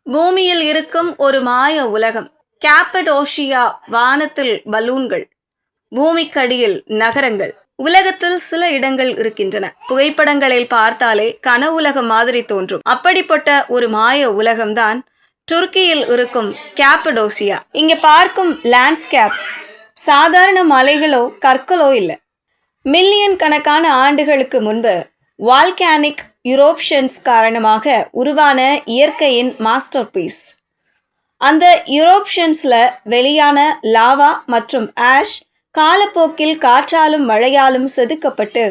பூமியில் இருக்கும் ஒரு மாய உலகம். கேப்படோஷியா. வானத்தில் பலூன்கள், பூமிக்கடியில் நகரங்கள். உலகத்தில் சில இடங்கள் இருக்கின்றன, புகைப்படங்களில் பார்த்தாலே கனவுலகம் மாதிரி தோன்றும். அப்படிப்பட்ட ஒரு மாய உலகம்தான் துருக்கியில் இருக்கும் கேப்படோசியா. இங்க பார்க்கும் லேண்ட்ஸ்கேப் சாதாரண மலைகளோ கற்களோ இல்லை. மில்லியன் கணக்கான ஆண்டுகளுக்கு முன்பு வால்கானிக் யூரோப்ஷன்ஸ் காரணமாக உருவான இயற்கையின் மாஸ்டர் பீஸ். அந்த யூரோப்ஷன்ஸ்ல வெளியான லாவா மற்றும் ஆஷ் காலப்போக்கில் காற்றாலும் மழையாலும் செதுக்கப்பட்டு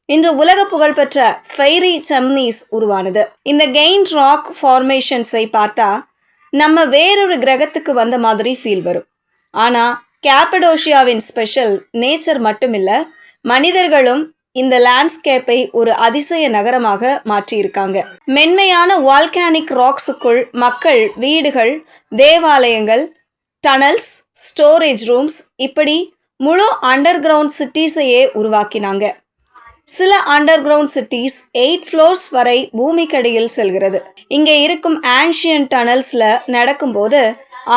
இன்று உலக புகழ்பெற்ற ஃபெய்ரி சம்னீஸ் உருவானது. இந்த கெயின் ராக் ஃபார்மேஷன்ஸை பார்த்தா நம்ம வேறொரு கிரகத்துக்கு வந்த மாதிரி ஃபீல் வரும். ஆனால் கேப்படோஷியாவின் ஸ்பெஷல் நேச்சர் மட்டுமில்ல, மனிதர்களும் இந்த லேண்ட்ஸ்கேப்பை ஒரு அதிசய நகரமாக மாற்றியிருக்காங்க. மென்மையான வால்கானிக் ராக்ஸுக்குள் மக்கள் வீடுகள், தேவாலயங்கள், டனல்ஸ், ஸ்டோரேஜ் ரூம்ஸ், இப்படி முழு அண்டர் கிரவுண்ட் சிட்டிஸையே உருவாக்கினாங்க. சில அண்டர் கிரவுண்ட் சிட்டிஸ் 8 ஃப்ளோர்ஸ் வரை பூமிக்கடியில் செல்கிறது. இங்கே இருக்கும் ஆன்ஷியன் டனல்ஸ்ல நடக்கும்போது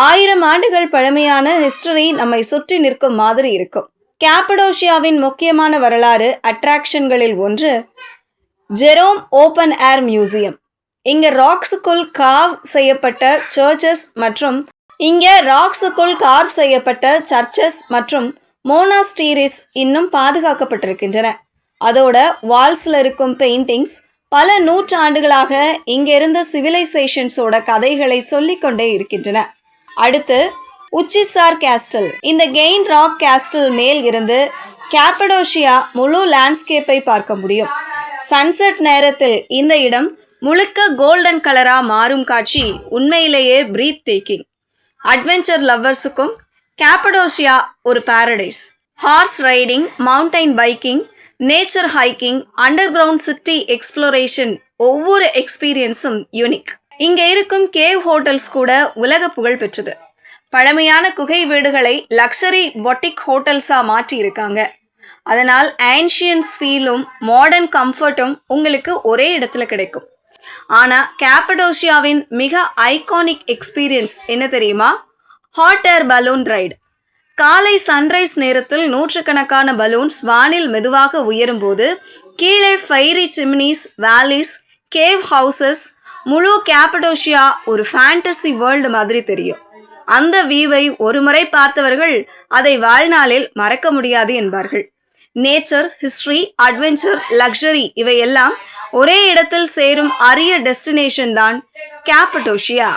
1000 ஆண்டுகள் பழமையான ஹிஸ்டரி நம்மை சுற்றி நிற்கும் மாதிரி இருக்கும். கேப்படோஷியாவின் முக்கியமான வரலாறு அட்ராக்ஷன்களில் ஒன்று ஜெரோம் ஓப்பன் ஏர் மியூசியம். இங்கே ராக்ஸுக்குள் கார்வ் செய்யப்பட்ட சர்ச்சஸ் மற்றும் மோனாஸ்டீரிஸ் இன்னும் பாதுகாக்கப்பட்டிருக்கின்றன. அதோட வால்ஸ்ல இருக்கும் பெயிண்டிங்ஸ் பல நூற்றாண்டுகளாக இங்க இருந்த சிவிலைசேஷன்ஸோட கதைகளை சொல்லிக்கொண்டே இருக்கின்றன. அடுத்து உச்சிசார் கேஸ்டல். இந்த கெயின் ராக் கேஸ்டல் மேல் இருந்து கேப்படோஷியா முழு லேண்ட்ஸ்கேப்பை பார்க்க முடியும். சன்செட் நேரத்தில் இந்த இடம் முழுக்க கோல்டன் கலரா மாறும் காட்சி உண்மையிலேயே பிரீத் டேக்கிங். அட்வென்ச்சர் லவ்வர்ஸுக்கும் கேப்படோஷியா ஒரு Paradise. Horse riding, mountain biking, nature hiking, under ground city exploration, ஒவ்வொரு எக்ஸ்பீரியன்ஸும் யூனிக். இங்க இருக்கும் கேவ் ஹோட்டல்ஸ் கூட உலக புகழ் பெற்றது. பழமையான குகை வீடுகளை லக்ஸரி பொட்டிக் ஹோட்டல்ஸா மாற்றி இருக்காங்க. அதனால் ஆன்ஷியன்ஸ் ஃபீலும் மாடர்ன் கம்ஃபர்ட்டும் உங்களுக்கு ஒரே இடத்துல கிடைக்கும். ஆனா கேப்படோஷியாவின் மிக ஐகானிக் எக்ஸ்பீரியன்ஸ் என்ன தெரியுமா? Hot air balloon ride. காலை சன்ரைஸ் நேரத்தில் நூற்றுக்கணக்கான பலூன்ஸ் வானில் மெதுவாக உயரும் போது கீழே fairy chimneys, valleys, cave houses, முழு கேப்படோஷியா ஒரு ஃபேண்டசி வேர்ல்டு மாதிரி தெரியும். அந்த வியூவை ஒரு முறை பார்த்தவர்கள் அதை வாழ்நாளில் மறக்க முடியாது என்பார்கள். நேச்சர், ஹிஸ்டரி, அட்வென்ச்சர், லக்ஸரி இவையெல்லாம் ஒரே இடத்தில் சேரும் அரிய டெஸ்டினேஷன் தான் கேப்படோஷியா.